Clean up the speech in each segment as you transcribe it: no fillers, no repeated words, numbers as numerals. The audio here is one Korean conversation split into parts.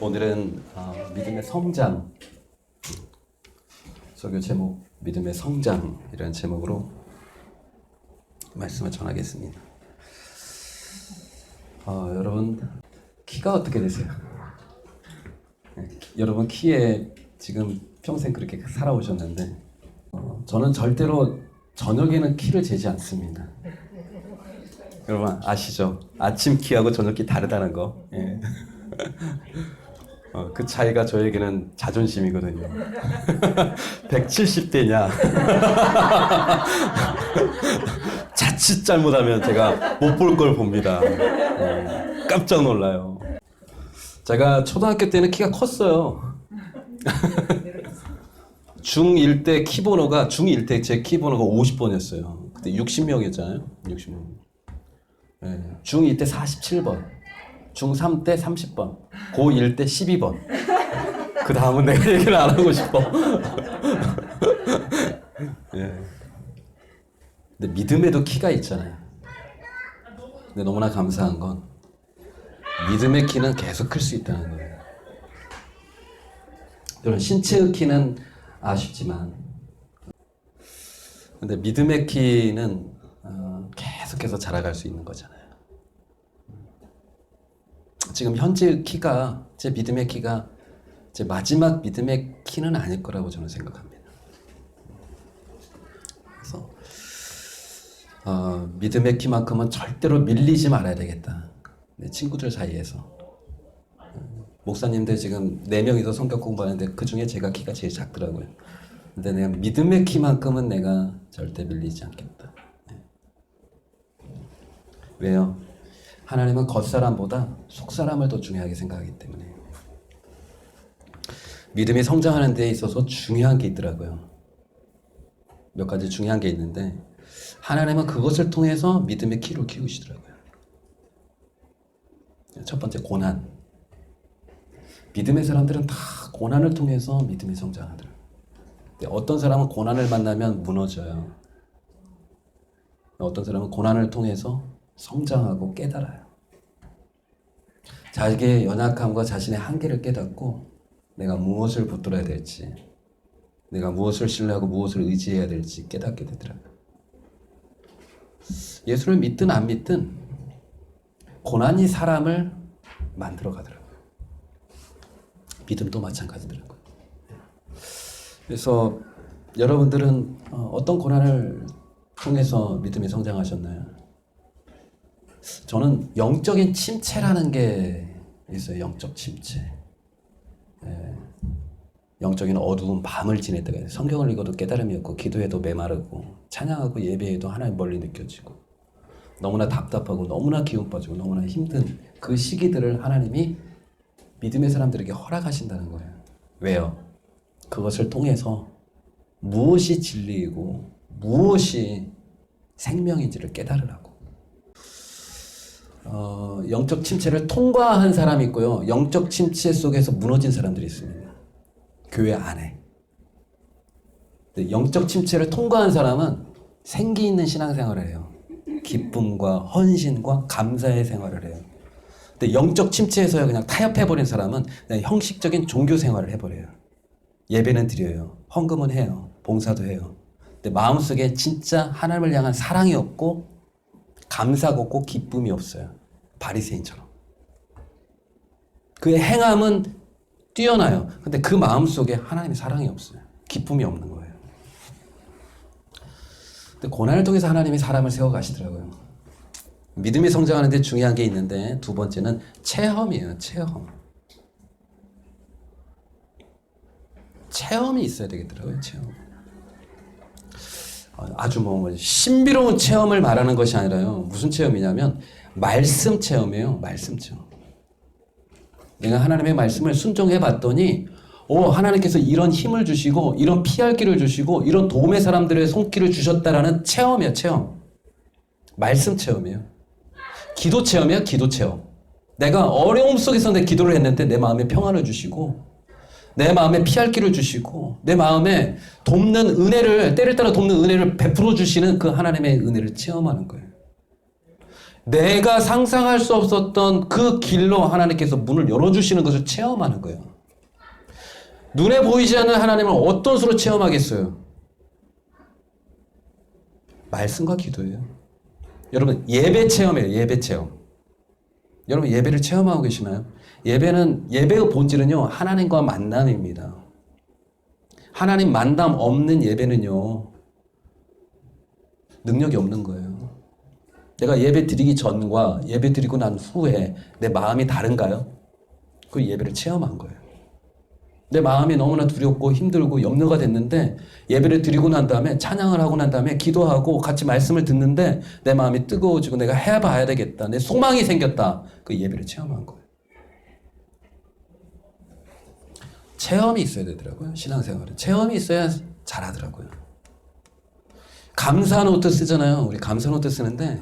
오늘은 믿음의 성장, 설교 제목 믿음의 성장이라는 제목으로 말씀을 전하겠습니다. 여러분 키가 어떻게 되세요? 여러분 키에 지금 평생 그렇게 살아오셨는데 저는 절대로 저녁에는 키를 재지 않습니다. 여러분 아시죠? 아침 키하고 저녁 키 다르다는 거. 예. 그 차이가 저에게는 자존심이거든요. 170대냐 자칫 잘못하면 제가 못 볼 걸 봅니다. 깜짝 놀라요. 제가 초등학교 때는 키가 컸어요. 중1 때 키번호가 중1 때 제 키번호가 50번이었어요. 그때 60명이었잖아요. 60명. 중2 때 47번. 중3 때 30번, 고1 때 12번. 그 다음은 내가 얘기를 안 하고 싶어. 예. 근데 믿음에도 키가 있잖아요. 근데 너무나 감사한 건 믿음의 키는 계속 클 수 있다는 거예요. 물론 신체의 키는 아쉽지만, 근데 믿음의 키는 계속해서 자라갈 수 있는 거잖아요. 지금 현재 키가, 제 믿음의 키가 제 마지막 믿음의 키는 아닐 거라고 저는 생각합니다. 그래서 믿음의 키만큼은 절대로 밀리지 말아야 되겠다. 내 친구들 사이에서. 목사님들 지금 4명이서 성경 공부하는데 그 중에 제가 키가 제일 작더라고요. 근데 내가 믿음의 키만큼은 내가 절대 밀리지 않겠다. 왜요? 하나님은 겉사람보다 속사람을 더 중요하게 생각하기 때문에. 믿음이 성장하는 데 있어서 중요한 게 있더라고요. 몇 가지 중요한 게 있는데 하나님은 그것을 통해서 믿음의 키를 키우시더라고요. 첫 번째, 고난. 믿음의 사람들은 다 고난을 통해서 믿음이 성장하더라고요. 어떤 사람은 고난을 만나면 무너져요. 어떤 사람은 고난을 통해서 성장하고 깨달아요. 자기의 연약함과 자신의 한계를 깨닫고 내가 무엇을 붙들어야 될지, 내가 무엇을 신뢰하고 무엇을 의지해야 될지 깨닫게 되더라고요. 예수를 믿든 안 믿든 고난이 사람을 만들어 가더라고요. 믿음도 마찬가지더라고요. 그래서 여러분들은 어떤 고난을 통해서 믿음이 성장하셨나요? 저는 영적인 침체라는 게 있어요. 영적 침체. 영적인 어두운 밤을 지낼 때가 있어요. 성경을 읽어도 깨달음이 없고 기도해도 메마르고 찬양하고 예배해도 하나님 멀리 느껴지고 너무나 답답하고 너무나 기운 빠지고 너무나 힘든 그 시기들을 하나님이 믿음의 사람들에게 허락하신다는 거예요. 왜요? 그것을 통해서 무엇이 진리이고 무엇이 생명인지를 깨달으라고. 영적 침체를 통과한 사람이 있고요. 영적 침체 속에서 무너진 사람들이 있습니다. 교회 안에. 영적 침체를 통과한 사람은 생기 있는 신앙생활을 해요. 기쁨과 헌신과 감사의 생활을 해요. 근데 영적 침체에서 그냥 타협해버린 사람은 그냥 형식적인 종교 생활을 해버려요. 예배는 드려요. 헌금은 해요. 봉사도 해요. 근데 마음속에 진짜 하나님을 향한 사랑이 없고 감사가 없고 기쁨이 없어요. 바리새인처럼. 그의 행함은 뛰어나요. 근데 그 마음속에 하나님의 사랑이 없어요. 기쁨이 없는 거예요. 근데 고난을 통해서 하나님이 사람을 세워가시더라고요. 믿음이 성장하는 데 중요한 게 있는데 두 번째는 체험이에요. 체험이 있어야 되겠더라고요. 체험. 아주 신비로운 체험을 말하는 것이 아니라요. 무슨 체험이냐면 말씀 체험이에요. 말씀 체험. 내가 하나님의 말씀을 순종해 봤더니 하나님께서 이런 힘을 주시고 이런 피할 길을 주시고 이런 도움의 사람들의 손길을 주셨다라는 체험이에요. 체험. 말씀 체험이에요. 기도 체험이에요. 기도 체험. 내가 어려움 속에서 내 기도를 했는데 내 마음에 평안을 주시고 내 마음에 피할 길을 주시고 내 마음에 돕는 은혜를 때를 따라 돕는 은혜를 베풀어 주시는 그 하나님의 은혜를 체험하는 거예요. 내가 상상할 수 없었던 그 길로 하나님께서 문을 열어주시는 것을 체험하는 거예요. 눈에 보이지 않는 하나님을 어떤 수로 체험하겠어요? 말씀과 기도예요. 여러분, 예배 체험이에요. 예배 체험. 여러분, 예배를 체험하고 계시나요? 예배의 본질은요, 하나님과 만남입니다. 하나님 만남 없는 예배는요, 능력이 없는 거예요. 내가 예배 드리기 전과 예배 드리고 난 후에 내 마음이 다른가요? 그 예배를 체험한 거예요. 내 마음이 너무나 두렵고 힘들고 염려가 됐는데 예배를 드리고 난 다음에 찬양을 하고 난 다음에 기도하고 같이 말씀을 듣는데 내 마음이 뜨거워지고 내가 해봐야 되겠다. 내 소망이 생겼다. 그 예배를 체험한 거예요. 체험이 있어야 되더라고요. 신앙생활은. 체험이 있어야 잘하더라고요. 감사노트 쓰잖아요. 우리 감사노트 쓰는데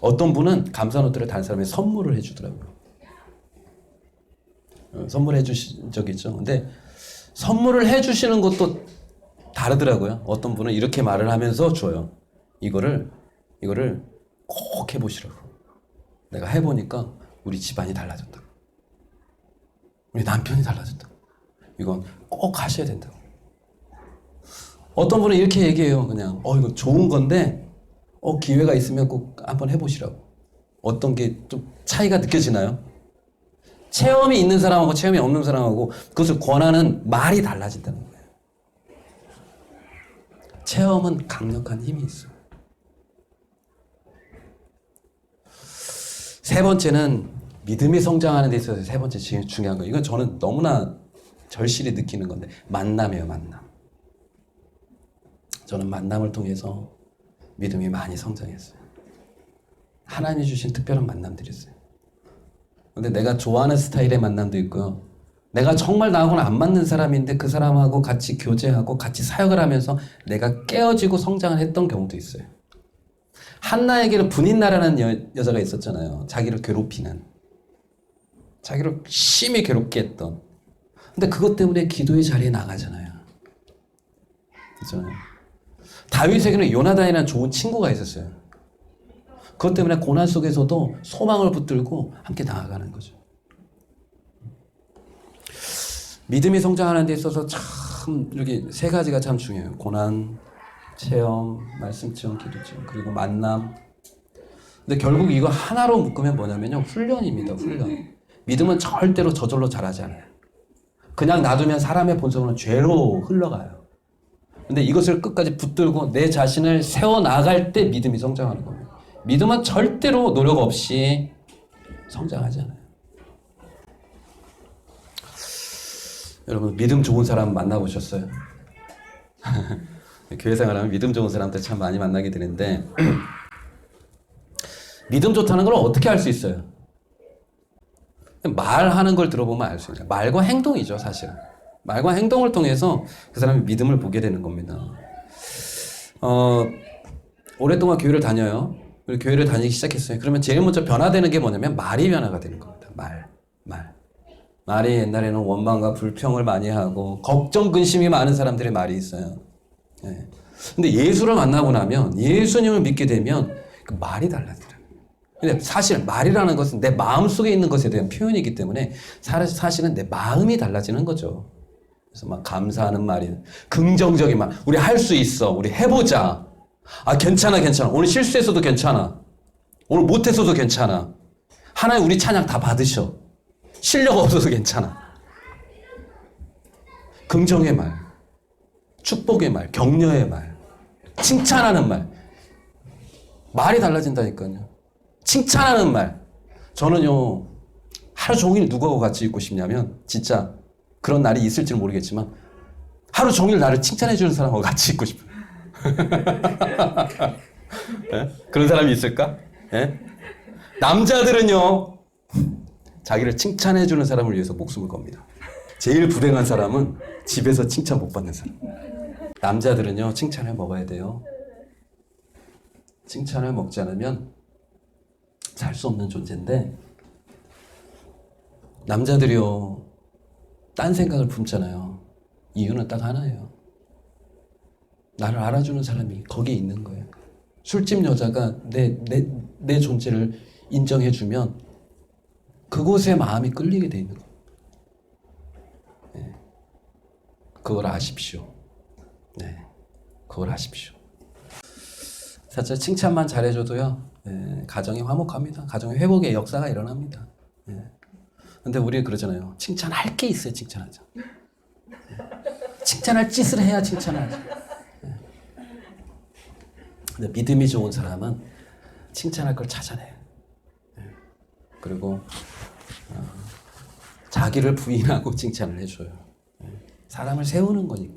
어떤 분은 감사노트를 다른 사람에게 선물을 해주더라고요. 선물해 주신 적 있죠. 근데 선물을 해 주시는 것도 다르더라고요. 어떤 분은 이렇게 말을 하면서 줘요. 이거를 꼭 해보시라고. 내가 해보니까 우리 집안이 달라졌다고. 우리 남편이 달라졌다고. 이건 꼭 하셔야 된다고. 어떤 분은 이렇게 얘기해요. 그냥 이거 좋은 건데 기회가 있으면 꼭 한번 해보시라고. 어떤 게 좀 차이가 느껴지나요? 체험이 있는 사람하고 체험이 없는 사람하고 그것을 권하는 말이 달라진다는 거예요. 체험은 강력한 힘이 있어요. 세 번째는 믿음이 성장하는 데 있어서 세 번째 제일 중요한 거예요. 이건 저는 너무나 절실히 느끼는 건데 만남이에요. 만남. 저는 만남을 통해서 믿음이 많이 성장했어요. 하나님이 주신 특별한 만남들이 있어요. 근데 내가 좋아하는 스타일의 만남도 있고요. 내가 정말 나하고는 안 맞는 사람인데 그 사람하고 같이 교제하고 같이 사역을 하면서 내가 깨어지고 성장을 했던 경우도 있어요. 한나에게는 분인나라는 여자가 있었잖아요. 자기를 괴롭히는. 자기를 심히 괴롭게 했던. 근데 그것 때문에 기도의 자리에 나가잖아요. 그렇죠? 다윗에게는 요나단이라는 좋은 친구가 있었어요. 그것 때문에 고난 속에서도 소망을 붙들고 함께 나아가는 거죠. 믿음이 성장하는 데 있어서 참 이렇게 세 가지가 참 중요해요. 고난, 체험, 말씀 체험, 기도 체험, 그리고 만남. 근데 결국 이거 하나로 묶으면 뭐냐면요. 훈련입니다. 훈련. 믿음은 절대로 저절로 자라지 않아요. 그냥 놔두면 사람의 본성은 죄로 흘러가요. 근데 이것을 끝까지 붙들고 내 자신을 세워나갈 때 믿음이 성장하는 겁니다. 믿음은 절대로 노력 없이 성장하지 않아요. 여러분, 믿음 좋은 사람 만나보셨어요? 교회 생활하면 믿음 좋은 사람들 참 많이 만나게 되는데 믿음 좋다는 걸 어떻게 알 수 있어요? 말하는 걸 들어보면 알 수 있어요. 말과 행동이죠, 사실은. 말과 행동을 통해서 그 사람이 믿음을 보게 되는 겁니다. 오랫동안 교회를 다녀요. 그리고 교회를 다니기 시작했어요. 그러면 제일 먼저 변화되는 게 뭐냐면 말이 변화가 되는 겁니다. 말이 옛날에는 원망과 불평을 많이 하고 걱정, 근심이 많은 사람들의 말이 있어요. 네. 근데 예수를 만나고 나면 예수님을 믿게 되면 그 말이 달라지더라고요. 근데 사실 말이라는 것은 내 마음속에 있는 것에 대한 표현이기 때문에 사실은 내 마음이 달라지는 거죠. 그래서 막 감사하는 말이, 긍정적인 말, 우리 할 수 있어, 우리 해보자. 괜찮아. 오늘 실수했어도 괜찮아. 오늘 못했어도 괜찮아. 하나님 우리 찬양 다 받으셔. 실력 없어도 괜찮아. 긍정의 말, 축복의 말, 격려의 말, 칭찬하는 말. 말이 달라진다니까요. 칭찬하는 말. 저는요, 하루 종일 누구하고 같이 있고 싶냐면, 진짜 그런 날이 있을지는 모르겠지만, 하루 종일 나를 칭찬해주는 사람하고 같이 있고 싶어요. 네? 그런 사람이 있을까? 네? 남자들은요, 자기를 칭찬해주는 사람을 위해서 목숨을 겁니다. 제일 불행한 사람은 집에서 칭찬 못 받는 사람. 남자들은요, 칭찬을 먹어야 돼요. 칭찬을 먹지 않으면 살 수 없는 존재인데, 남자들이요, 딴 생각을 품잖아요. 이유는 딱 하나예요. 나를 알아주는 사람이 거기에 있는 거예요. 술집 여자가 내 존재를 인정해주면 그곳에 마음이 끌리게 돼 있는 거예요. 네. 그걸 아십시오. 네. 그걸 아십시오. 사실 칭찬만 잘해줘도요, 네. 가정이 화목합니다. 가정의 회복의 역사가 일어납니다. 네. 근데 우리 그러잖아요. 칭찬할 게 있어야 칭찬하자. 네. 칭찬할 짓을 해야 칭찬하자. 네. 근데 믿음이 좋은 사람은 칭찬할 걸 찾아내요. 네. 그리고 자기를 부인하고 칭찬을 해줘요. 네. 사람을 세우는 거니까.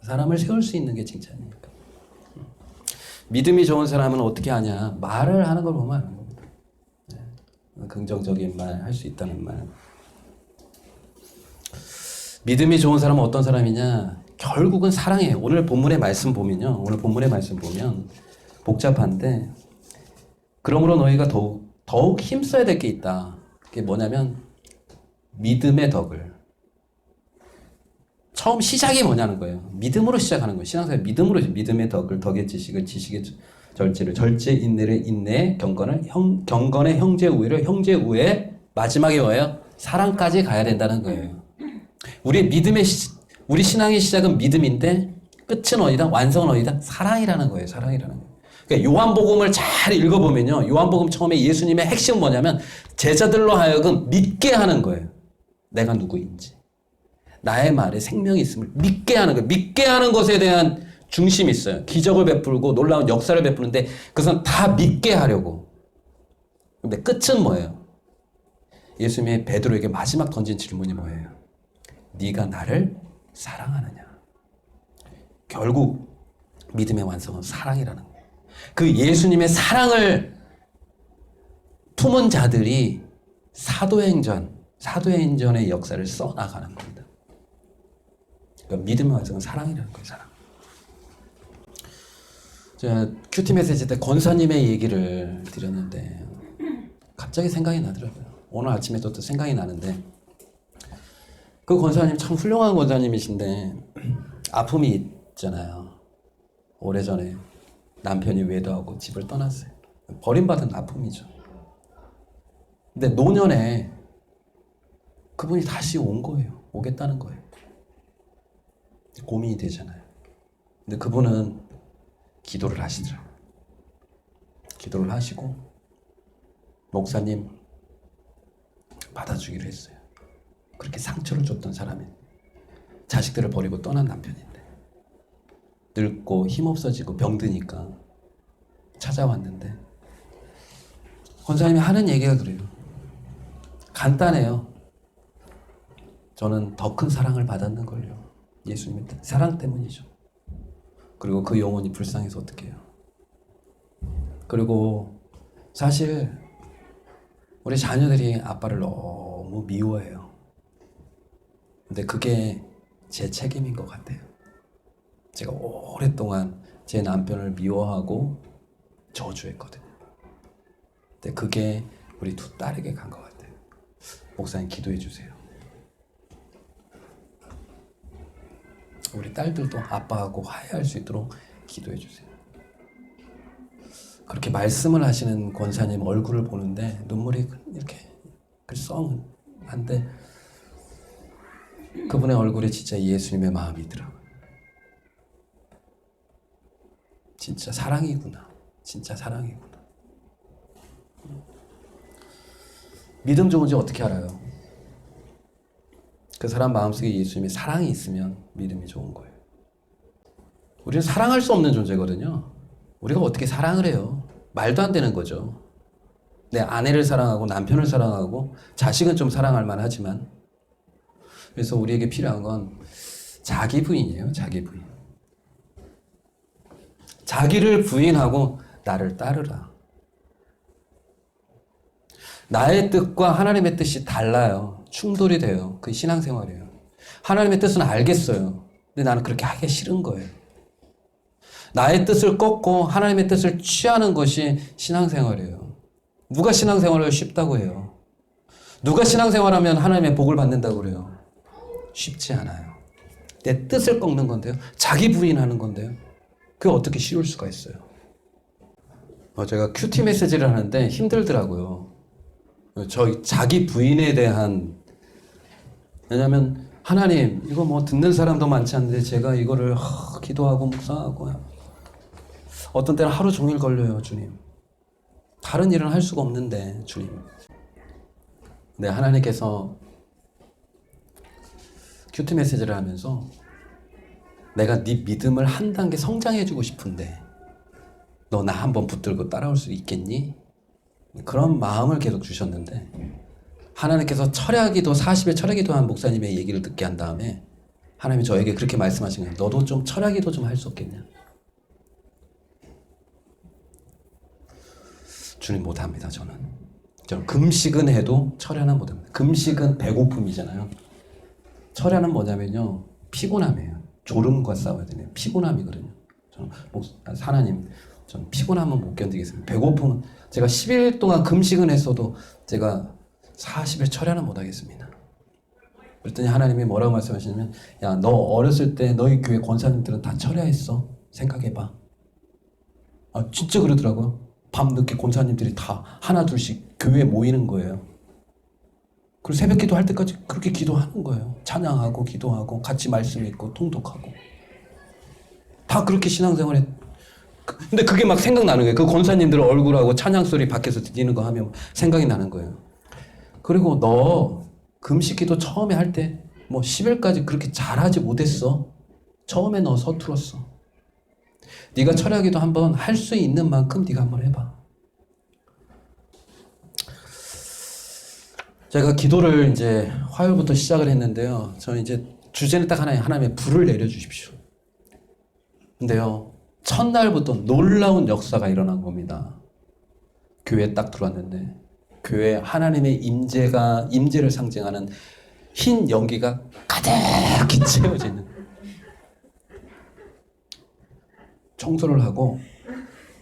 사람을 세울 수 있는 게 칭찬이니까. 믿음이 좋은 사람은 어떻게 하냐. 말을 하는 걸 보면 아는 겁니다. 네. 긍정적인 말, 할 수 있다는 말. 믿음이 좋은 사람은 어떤 사람이냐. 결국은 사랑해요. 오늘 본문의 말씀 보면요. 오늘 본문의 말씀 보면 복잡한데, 그러므로 너희가 더욱 힘써야 될 게 있다. 그게 뭐냐면 믿음의 덕을. 처음 시작이 뭐냐는 거예요. 믿음으로 시작하는 거예요. 신앙생활 믿음으로, 믿음의 덕을, 덕의 지식을, 지식의 절제를, 절제 인내를, 인내 경건을, 경건의 형제 우애를, 형제 우애 마지막에 뭐예요? 사랑까지 가야 된다는 거예요. 우리 믿음의 우리 신앙의 시작은 믿음인데 끝은 어디다? 완성은 어디다? 사랑이라는 거예요. 사랑이라는 거예요. 그러니까 요한복음을 잘 읽어보면요. 요한복음 처음에 예수님의 핵심은 뭐냐면 제자들로 하여금 믿게 하는 거예요. 내가 누구인지. 나의 말에 생명이 있음을 믿게 하는 거예요. 믿게 하는 것에 대한 중심이 있어요. 기적을 베풀고 놀라운 역사를 베푸는데 그것은 다 믿게 하려고. 근데 끝은 뭐예요? 예수님이 베드로에게 마지막 던진 질문이 뭐예요? 네가 나를 사랑하느냐? 결국 믿음의 완성은 사랑이라는 거예요. 그 예수님의 사랑을 품은 자들이 사도행전의 역사를 써나가는 겁니다. 그러니까 믿음의 완성은 사랑이라는 거예요. 사랑. 제가 큐티 메시지 때 권사님의 얘기를 드렸는데 갑자기 생각이 나더라고요. 오늘 아침에도 또 생각이 나는데 그 권사님 참 훌륭한 권사님이신데 아픔이 있잖아요. 오래전에 남편이 외도하고 집을 떠났어요. 버림받은 아픔이죠. 근데 노년에 그분이 다시 온 거예요. 오겠다는 거예요. 고민이 되잖아요. 근데 그분은 기도를 하시더라고요. 기도를 하시고 목사님 받아주기로 했어요. 그렇게 상처를 줬던 사람이 자식들을 버리고 떠난 남편인데 늙고 힘없어지고 병드니까 찾아왔는데 권사님이 하는 얘기가 그래요. 간단해요. 저는 더 큰 사랑을 받았는 걸요. 예수님의 사랑 때문이죠. 그리고 그 영혼이 불쌍해서 어떻게 해요. 그리고 사실 우리 자녀들이 아빠를 너무 미워해요. 근데 그게 제 책임인 것 같아요. 제가 오랫동안 제 남편을 미워하고 저주했거든요. 근데 그게 우리 두 딸에게 간 것 같아요. 목사님 기도해 주세요. 우리 딸들도 아빠하고 화해할 수 있도록 기도해 주세요. 그렇게 말씀을 하시는 권사님 얼굴을 보는데 눈물이 이렇게 글썽한데 그분의 얼굴에 진짜 예수님의 마음이 있더라고요. 진짜 사랑이구나. 진짜 사랑이구나. 믿음 좋은지 어떻게 알아요? 그 사람 마음속에 예수님의 사랑이 있으면 믿음이 좋은 거예요. 우리는 사랑할 수 없는 존재거든요. 우리가 어떻게 사랑을 해요? 말도 안 되는 거죠. 내 아내를 사랑하고 남편을 사랑하고 자식은 좀 사랑할 만하지만 그래서 우리에게 필요한 건 자기 부인이에요. 자기 부인. 자기를 부인하고 나를 따르라. 나의 뜻과 하나님의 뜻이 달라요. 충돌이 돼요. 그게 신앙생활이에요. 하나님의 뜻은 알겠어요. 근데 나는 그렇게 하기 싫은 거예요. 나의 뜻을 꺾고 하나님의 뜻을 취하는 것이 신앙생활이에요. 누가 신앙생활을 쉽다고 해요? 누가 신앙생활하면 하나님의 복을 받는다고 그래요? 쉽지 않아요. 내 뜻을 꺾는 건데요. 자기 부인하는 건데요. 그게 어떻게 쉬울 수가 있어요? 제가 큐티 메시지를 하는데 힘들더라고요. 자기 부인에 대한, 왜냐면 하나님 이거 뭐 듣는 사람도 많지 않은데 제가 이거를 기도하고 묵상하고 어떤 때는 하루 종일 걸려요. 주님, 다른 일은 할 수가 없는데 주님. 근데 하나님께서 큐티 메시지를 하면서 내가 네 믿음을 한 단계 성장해주고 싶은데 너 나 한번 붙들고 따라올 수 있겠니? 그런 마음을 계속 주셨는데, 하나님께서 철야기도 40일 철야기도 한 목사님의 얘기를 듣게 한 다음에 하나님이 저에게 그렇게 말씀하신 거예요. 너도 좀 철야기도 좀 할 수 없겠냐? 주님 못합니다. 저는 금식은 해도 철야는 못합니다. 금식은 배고픔이잖아요. 철야는 뭐냐면요, 피곤함이에요. 졸음과 싸워야 되네요. 피곤함이거든요. 저는 하나님, 전 피곤함은 못 견디겠습니다. 배고픔은 제가 10일 동안 금식은 했어도 제가 40일 철야는 못 하겠습니다. 그랬더니 하나님이 뭐라고 말씀하시냐면, 야, 너 어렸을 때 너희 교회 권사님들은 다 철야했어. 생각해봐. 아, 진짜 그러더라고요. 밤늦게 권사님들이 다 하나 둘씩 교회에 모이는 거예요. 그리고 새벽 기도할 때까지 그렇게 기도하는 거예요. 찬양하고 기도하고 같이 말씀 읽고 통독하고 다 그렇게 신앙생활 했. 근데 그게 막 생각나는 거예요. 그 권사님들 얼굴하고 찬양 소리 밖에서 들리는 거 하면 생각이 나는 거예요. 그리고 너 금식 기도 처음에 할 때 뭐 10일까지 그렇게 잘하지 못했어. 처음에 너 서툴었어. 네가 철야기도 한번 할 수 있는 만큼 네가 한번 해봐. 제가 기도를 이제 화요일부터 시작을 했는데요. 저는 이제 주제는 딱 하나예요. 하나님의 불을 내려주십시오. 근데요, 첫날부터 놀라운 역사가 일어난 겁니다. 교회에 딱 들어왔는데 교회에 하나님의 임재를 상징하는 흰 연기가 가득히 채워지는, 청소를 하고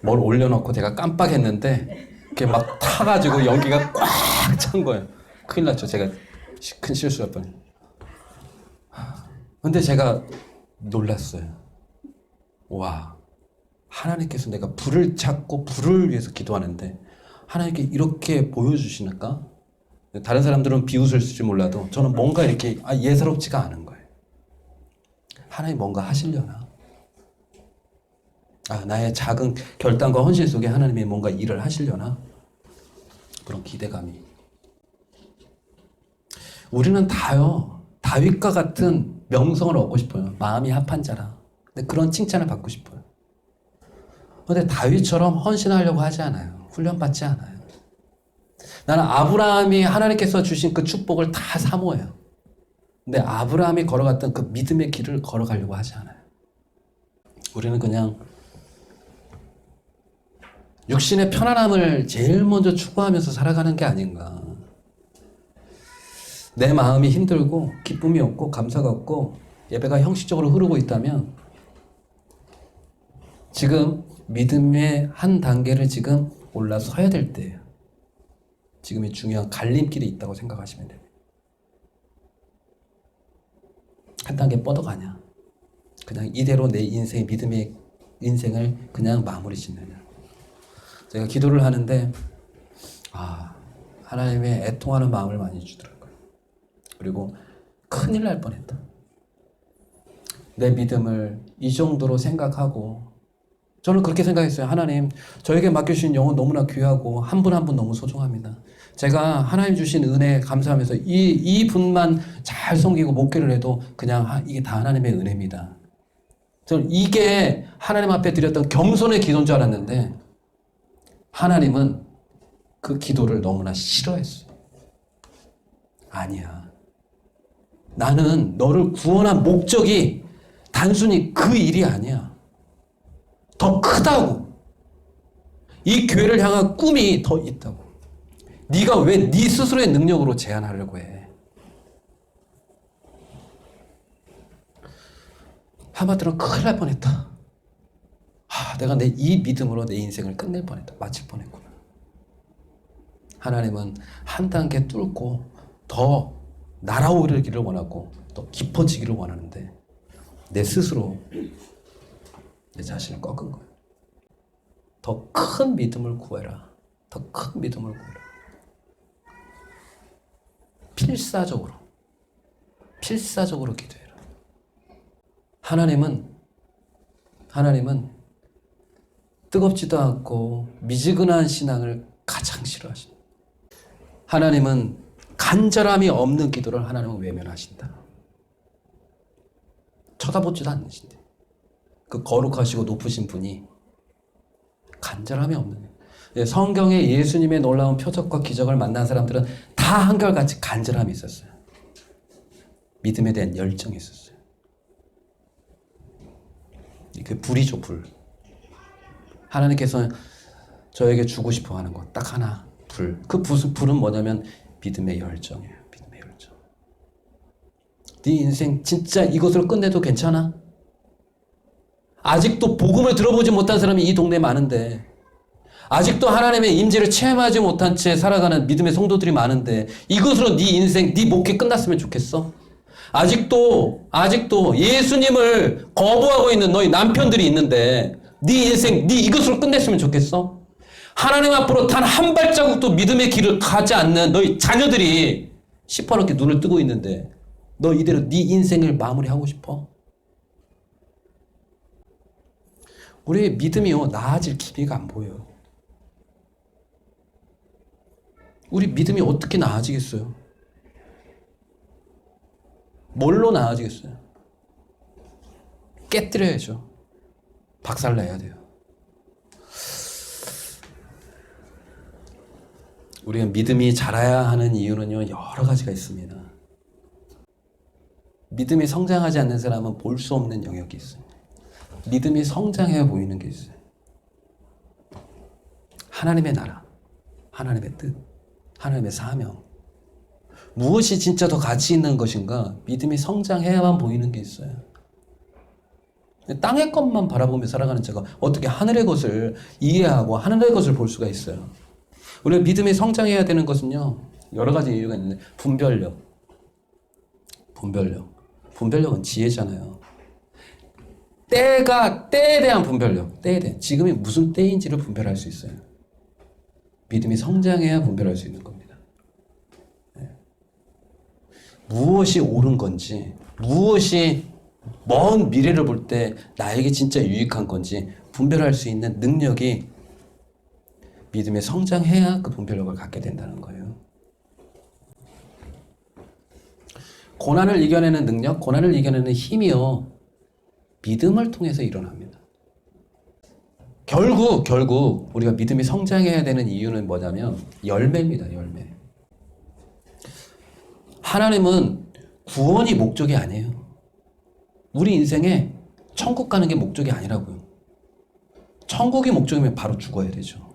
뭘 올려놓고 제가 깜빡했는데 그게 막 타가지고 연기가 꽉 찬 거예요. 큰일 났죠. 제가 큰 실수할 뻔했어요. 근데 제가 놀랐어요. 와, 하나님께서 내가 불을 찾고 불을 위해서 기도하는데 하나님께 이렇게 보여주시니까, 다른 사람들은 비웃을지 몰라도 저는 뭔가 이렇게 예사롭지가 않은 거예요. 하나님 뭔가 하시려나? 나의 작은 결단과 헌신 속에 하나님이 뭔가 일을 하시려나? 그런 기대감이. 우리는 다요, 다윗과 같은 명성을 얻고 싶어요. 마음이 합한 자라. 근데 그런 칭찬을 받고 싶어요. 근데 다윗처럼 헌신하려고 하지 않아요. 훈련받지 않아요. 나는 아브라함이 하나님께서 주신 그 축복을 다 사모해요. 근데 아브라함이 걸어갔던 그 믿음의 길을 걸어가려고 하지 않아요. 우리는 그냥 육신의 편안함을 제일 먼저 추구하면서 살아가는 게 아닌가. 내 마음이 힘들고 기쁨이 없고 감사가 없고 예배가 형식적으로 흐르고 있다면 지금 믿음의 한 단계를 지금 올라서야 될 때예요. 지금이 중요한 갈림길이 있다고 생각하시면 돼요. 한 단계 뻗어가냐, 그냥 이대로 내 인생, 믿음의 인생을 그냥 마무리 짓느냐. 제가 기도를 하는데 하나님의 애통하는 마음을 많이 주더라고요. 그리고 큰일 날 뻔했다. 내 믿음을 이 정도로 생각하고, 저는 그렇게 생각했어요. 하나님, 저에게 맡겨주신 영혼 너무나 귀하고 한 분 한 분 너무 소중합니다. 제가 하나님 주신 은혜에 감사하면서 이 분만 잘 섬기고 목회를 해도 그냥 이게 다 하나님의 은혜입니다. 저는 이게 하나님 앞에 드렸던 겸손의 기도인 줄 알았는데 하나님은 그 기도를 너무나 싫어했어요. 아니야. 나는 너를 구원한 목적이 단순히 그 일이 아니야. 더 크다고. 이 교회를 향한 꿈이 더 있다고. 네가 왜 네 스스로의 능력으로 제한하려고 해? 한마디로 큰일 날 뻔했다. 내가 이 믿음으로 내 인생을 끝낼 뻔했다. 마칠 뻔했구나. 하나님은 한 단계 뚫고 더 날아오르기를 원하고 더 깊어지기를 원하는데 내 스스로 내 자신을 꺾은 거예요. 더 큰 믿음을 구해라. 더 큰 믿음을 구해라. 필사적으로 기도해라. 하나님은 뜨겁지도 않고 미지근한 신앙을 가장 싫어하십니다. 하나님은 간절함이 없는 기도를 하나님은 외면하신다. 쳐다보지도 않으신대. 그 거룩하시고 높으신 분이 간절함이 없는, 성경에 예수님의 놀라운 표적과 기적을 만난 사람들은 다 한결같이 간절함이 있었어요. 믿음에 대한 열정이 있었어요. 그 불이죠, 불. 하나님께서는 저에게 주고 싶어 하는 것 딱 하나, 불. 그 불은 뭐냐면 믿음의 열정이에요. 믿음의 열정. 네 인생 진짜 이것으로 끝내도 괜찮아? 아직도 복음을 들어보지 못한 사람이 이 동네에 많은데, 아직도 하나님의 임재를 체험하지 못한 채 살아가는 믿음의 성도들이 많은데, 이것으로 네 인생, 네 목회 끝났으면 좋겠어? 아직도 예수님을 거부하고 있는 너희 남편들이 있는데, 네 인생, 네 이것으로 끝냈으면 좋겠어? 하나님 앞으로 단 한 발자국도 믿음의 길을 가지 않는 너희 자녀들이 시퍼렇게 눈을 뜨고 있는데, 너 이대로 네 인생을 마무리하고 싶어? 우리의 믿음이요, 나아질 기미가 안 보여요. 우리 믿음이 어떻게 나아지겠어요? 뭘로 나아지겠어요? 깨뜨려야죠. 박살내야 돼요. 우리가 믿음이 자라야 하는 이유는요, 여러 가지가 있습니다. 믿음이 성장하지 않는 사람은 볼 수 없는 영역이 있어요. 믿음이 성장해 보이는 게 있어요. 하나님의 나라, 하나님의 뜻, 하나님의 사명. 무엇이 진짜 더 가치 있는 것인가? 믿음이 성장해야만 보이는 게 있어요. 땅의 것만 바라보며 살아가는 제가 어떻게 하늘의 것을 이해하고 하늘의 것을 볼 수가 있어요? 우리가 믿음이 성장해야 되는 것은요, 여러 가지 이유가 있는데, 분별력은 지혜잖아요. 때에 대한 분별력, 지금이 무슨 때인지를 분별할 수 있어요. 믿음이 성장해야 분별할 수 있는 겁니다. 네. 무엇이 옳은 건지, 무엇이 먼 미래를 볼 때 나에게 진짜 유익한 건지 분별할 수 있는 능력이 믿음에 성장해야 그 분별력을 갖게 된다는 거예요. 고난을 이겨내는 능력, 고난을 이겨내는 힘이요, 믿음을 통해서 일어납니다. 결국 우리가 믿음이 성장해야 되는 이유는 뭐냐면 열매입니다. 열매. 하나님은 구원이 목적이 아니에요. 우리 인생에 천국 가는 게 목적이 아니라고요. 천국이 목적이면 바로 죽어야 되죠.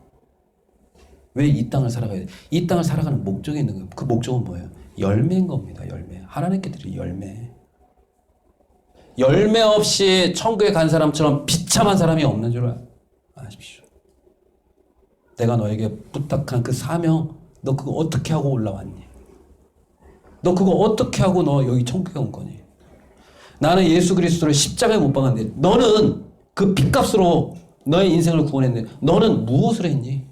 왜 이 땅을 살아가야 돼? 이 땅을 살아가는 목적이 있는 거예요. 그 목적은 뭐예요? 열매인 겁니다. 열매. 하나님께 드릴 열매. 열매 없이 천국에 간 사람처럼 비참한 사람이 없는 줄 아십시오. 내가 너에게 부탁한 그 사명, 너 그거 어떻게 하고 올라왔니? 너 그거 어떻게 하고 너 여기 천국에 온 거니? 나는 예수 그리스도를 십자가에 못 박았는데, 너는 그 핏값으로 너의 인생을 구원했는데, 너는 무엇을 했니?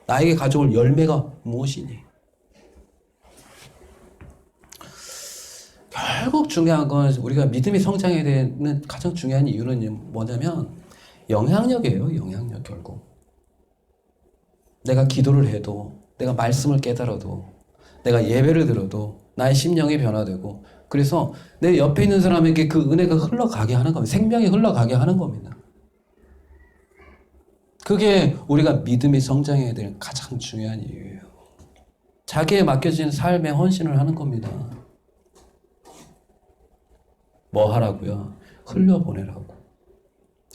나에게 가져올 열매가 무엇이니? 결국 중요한 건, 우리가 믿음이 성장해야 되는 가장 중요한 이유는 뭐냐면 영향력이에요. 영향력. 결국 내가 기도를 해도, 내가 말씀을 깨달아도, 내가 예배를 들어도 나의 심령이 변화되고, 그래서 내 옆에 있는 사람에게 그 은혜가 흘러가게 하는 겁니다. 생명이 흘러가게 하는 겁니다. 그게 우리가 믿음이 성장해야 될 가장 중요한 이유예요. 자기에 맡겨진 삶에 헌신을 하는 겁니다. 뭐 하라고요? 흘려보내라고.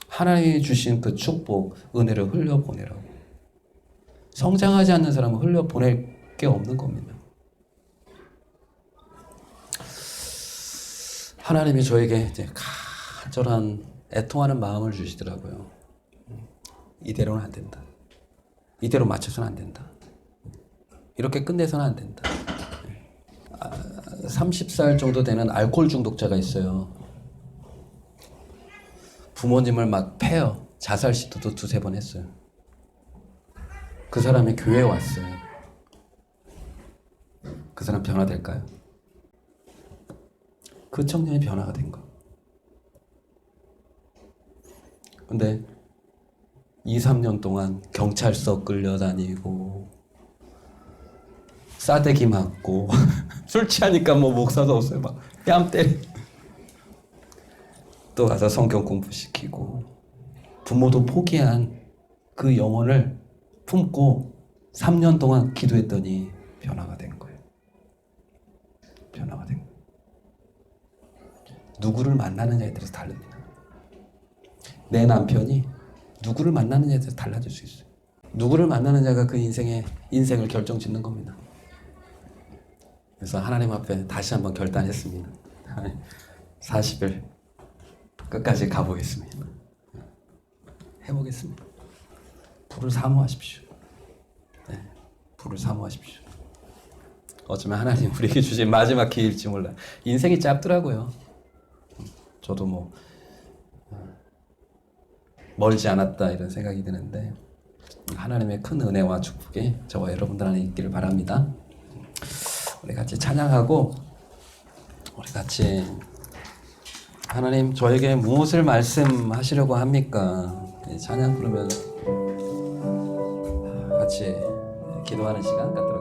하나님이 주신 그 축복, 은혜를 흘려보내라고. 성장하지 않는 사람은 흘려보낼 게 없는 겁니다. 하나님이 저에게 이제 간절한 애통하는 마음을 주시더라고요. 이대로는 안 된다. 이대로 맞춰서는 안 된다. 이렇게 끝내서는 안 된다. 30살 정도 되는 알코올 중독자가 있어요. 부모님을 막 패요. 자살 시도도 2-3번 했어요. 그 사람이 교회에 왔어요. 그 사람 변화될까요? 그 청년이 변화가 된 거. 근데 2, 3년 동안 경찰서 끌려다니고 싸대기 맞고 술 취하니까 뭐 목사도 없어요. 막 뺨 때려. 또 가서 성경 공부시키고 부모도 포기한 그 영혼을 품고 3년 동안 기도했더니 변화가 된 거예요. 변화가 된 거예요. 누구를 만나느냐에 따라서 다릅니다. 내 남편이 누구를 만나느냐에 따라서 달라질 수 있어요. 누구를 만나느냐가 그 인생을 결정짓는 겁니다. 그래서 하나님 앞에 다시 한번 결단했습니다. 40일 끝까지 가보겠습니다. 해보겠습니다. 부를 사모하십시오. 네, 부를 사모하십시오. 어쩌면 하나님 우리에게 주신 마지막 기회일지 몰라요. 인생이 짧더라고요. 저도 뭐 멀지 않았다 이런 생각이 드는데 하나님의 큰 은혜와 축복이 저와 여러분들 안에 있기를 바랍니다. 우리 같이 찬양하고 우리 같이 하나님 저에게 무엇을 말씀하시려고 합니까? 찬양 부르면 같이 기도하는 시간 갖도록